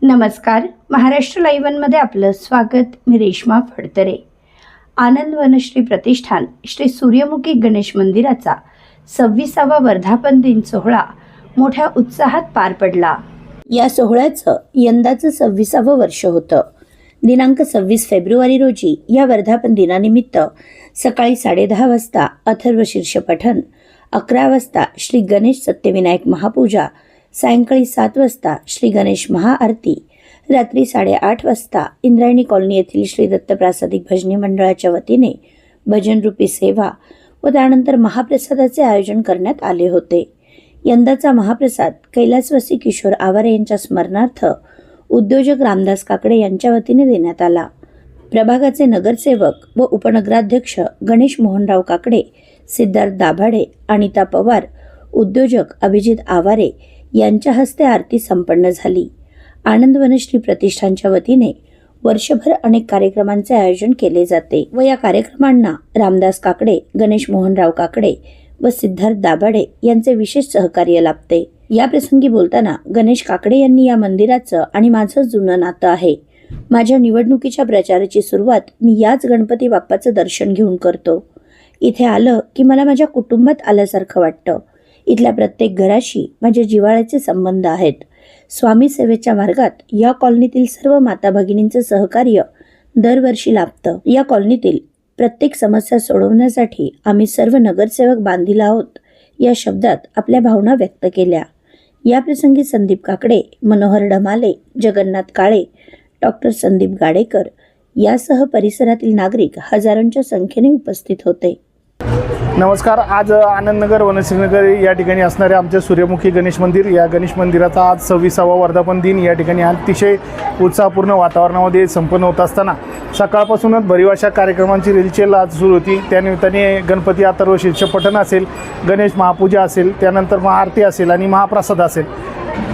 नमस्कार, महाराष्ट्र लाईव्हमध्ये आपलं स्वागत. मी रेश्मा फडतरे. आनंद वनश्री प्रतिष्ठान श्री सूर्यमुखी गणेश मंदिराचा 26वा वर्धापन दिन सोहळा मोठ्या उत्साहात पार पडला. या सोहळ्याचं यंदाचं 26वं वर्ष होतं. दिनांक 26 फेब्रुवारी रोजी या वर्धापन दिनानिमित्त सकाळी 10:30 वाजता अथर्व शीर्ष पठण, 11 वाजता श्री गणेश सत्यविनायक महापूजा, सायंकाळी 7 वाजता श्री गणेश महाआरती, रात्री 8:30 वाजता इंद्रायणी कॉलनी येथील श्री दत्तप्रासादिक भजनी मंडळाच्या वतीने भजनरूपी सेवा व त्यानंतर महाप्रसादाचे आयोजन करण्यात आले होते. यंदाचा महाप्रसाद कैलासवासी किशोर आवारे यांच्या स्मरणार्थ उद्योजक रामदास काकडे यांच्या वतीने देण्यात आला. प्रभागाचे नगरसेवक व उपनगराध्यक्ष गणेश मोहनराव काकडे, सिद्धार्थ दाभाडे, अनिता पवार, उद्योजक अभिजित आवारे यांच्या हस्ते आरती संपन्न झाली. आनंद वनश्री प्रतिष्ठानच्या वतीने वर्षभर अनेक कार्यक्रमांचे आयोजन केले जाते व या कार्यक्रमांना रामदास काकडे, गणेश मोहनराव काकडे व सिद्धार्थ दाभाडे यांचे विशेष सहकार्य लाभते. या प्रसंगी बोलताना गणेश काकडे यांनी या मंदिराचं आणि माझं जुनं नातं आहे. माझ्या निवडणुकीच्या प्रचाराची सुरुवात मी याच गणपती बाप्पाचं दर्शन घेऊन करतो. इथे आलं की मला माझ्या कुटुंबात आल्यासारखं वाटतं. इथल्या प्रत्येक घराशी माझ्या जिव्हाळ्याचे संबंध आहेत. स्वामी सेवेच्या मार्गात या कॉलनीतील सर्व माता भगिनींचं सहकार्य दरवर्षी लाभतं. या कॉलनीतील प्रत्येक समस्या सोडवण्यासाठी आम्ही सर्व नगरसेवक बांधील आहोत या शब्दात आपल्या भावना व्यक्त केल्या. या प्रसंगी संदीप काकडे, मनोहर ढमाले, जगन्नाथ काळे, डॉक्टर संदीप गाडेकर यासह परिसरातील नागरिक हजारोंच्या संख्येने उपस्थित होते. नमस्कार. आज आनंदनगर वनश्रीनगर या ठिकाणी असणारे आमचे सूर्यमुखी गणेश मंदिर, या गणेश मंदिराचा आज 26वा वर्धापन दिन या ठिकाणी अतिशय उत्साहपूर्ण वातावरणामध्ये संपन्न होत असताना सकाळपासूनच भरीव अशा कार्यक्रमांची रेलचेल आज सुरू होती. त्यानिमित्ताने गणपती अथर्व शीर्ष पठण असेल, गणेश महापूजा असेल, त्यानंतर महाआरती असेल आणि महाप्रसाद असेल.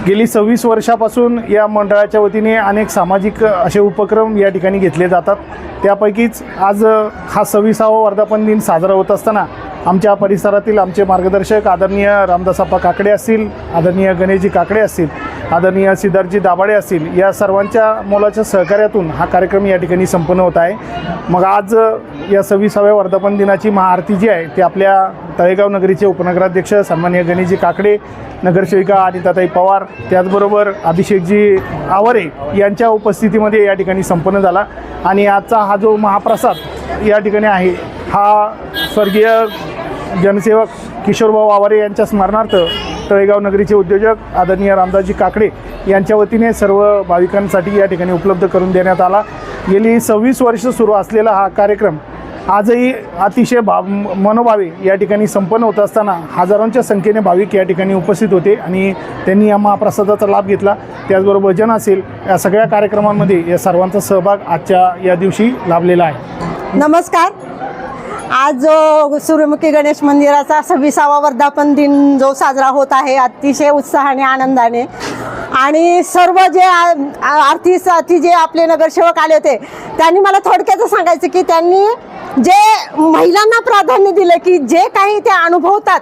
गेली 26 वर्षापासून या मंडळाच्या वतीने अनेक सामाजिक असे उपक्रम या ठिकाणी घेतले जातात. त्यापैकीच आज हा 26वा वर्धापन दिन साजरा होत असताना आमच्या परिसरातील आमचे मार्गदर्शक आदरणीय रामदासप्पा काकडे असतील, आदरणीय गणेशजी काकडे असतील, आदरणीय सिद्धार्थजी दाभाडे असतील, या सर्वांच्या मोलाच्या सहकार्यातून हा कार्यक्रम या ठिकाणी संपन्न होत आहे. मग आज या 26व्या वर्धापन दिनाची महाआरती जी आहे ती आपल्या तळेगाव नगरीचे उपनगराध्यक्ष सन्माननीय गणेशजी काकडे, नगरसेविका अनिताताई पवार, त्याचबरोबर अभिषेकजी आवारे यांच्या उपस्थितीमध्ये या ठिकाणी संपन्न झाला. आणि आजचा हा जो महाप्रसाद या ठिकाणी आहे हा स्वर्गीय जनसेवक किशोरभाऊ आवारे यांच्या स्मरणार्थ तळेगाव नगरीचे उद्योजक आदरणीय रामदासजी काकडे यांच्या वतीने सर्व भाविकांसाठी या ठिकाणी उपलब्ध करून देण्यात आला. गेली 26 वर्ष सुरू असलेला हा कार्यक्रम आजही अतिशय मनोभावे या ठिकाणी संपन्न होत असताना हजारोंच्या संख्येने भाविक या ठिकाणी उपस्थित होते आणि त्यांनी या महाप्रसादाचा लाभ घेतला. त्याचबरोबर भजन असेल, या सगळ्या कार्यक्रमांमध्ये या सर्वांचा सहभाग आजच्या या दिवशी लाभलेला आहे. नमस्कार. आज सूर्यमुखी गणेश मंदिराचा 26वा वर्धापन दिन जो साजरा होत आहे अतिशय उत्साहाने, आनंदाने, आणि सर्व जे आरतीसाठी जे आपले नगरसेवक आले होते त्यांनी मला थोडक्यात सांगायचं की त्यांनी जे महिलांना प्राधान्य दिलं की जे काही ते अनुभवतात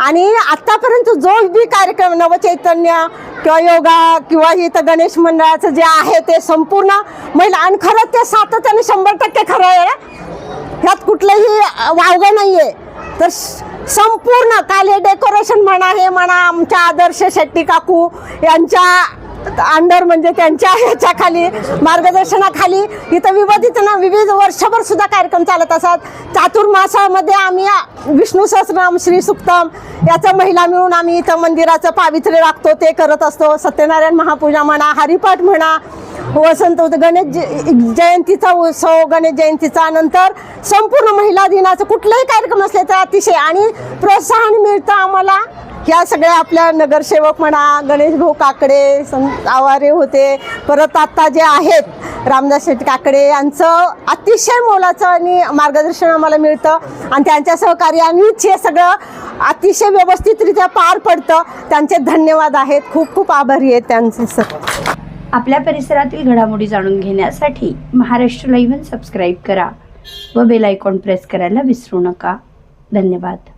आणि आत्तापर्यंत जो बी कार्यक्रम नवचैतन्य किंवा योगा किंवा इथं गणेश मंडळाचं जे आहे ते संपूर्ण महिला, आणि खरंच ते सातत्याने 100% खरं आहे, ह्यात कुठलंही वावगं नाही आहे. तर संपूर्ण काल हे डेकोरेशन म्हणा, हे म्हणा, आमच्या आदर्श शेट्टी काकू यांच्या अंडर म्हणजे त्यांच्या ह्याच्या खाली मार्गदर्शनाखाली इथं विविध वर्षभर सुद्धा कार्यक्रम चालत असतात. चातुर्मासामध्ये आम्ही विष्णू सहस्रनाम, श्री सुक्तम याचं महिला मिळून आम्ही इथं मंदिराचं पावित्र्य राखतो, ते करत असतो. सत्यनारायण महापूजा म्हणा, हरिपाठ म्हणा, वसंत गणेश जयंतीचा उत्सव, गणेश जयंतीचा नंतर संपूर्ण महिला दिनाचं कुठलाही कार्यक्रम असले तर अतिशय आणि प्रोत्साहन मिळतं आम्हाला. ह्या सगळ्या आपल्या नगरसेवक म्हणा, गणेश भाऊ काकडे आवारे होते, परत आत्ता जे आहेत रामदास काकडे यांचं अतिशय मोलाचं आणि मार्गदर्शन आम्हाला मिळतं आणि त्यांच्या सहकार्यानेच हे सगळं अतिशय व्यवस्थितरित्या पार पडतं. त्यांचे धन्यवाद आहेत, खूप खूप आभारी आहेत त्यांचे सर. आपल्या परिसरातील घडामोडी जाणून घेण्यासाठी महाराष्ट्र लाईव्ह सबस्क्राईब करा व बेल आयकॉन प्रेस करायला विसरू नका. धन्यवाद.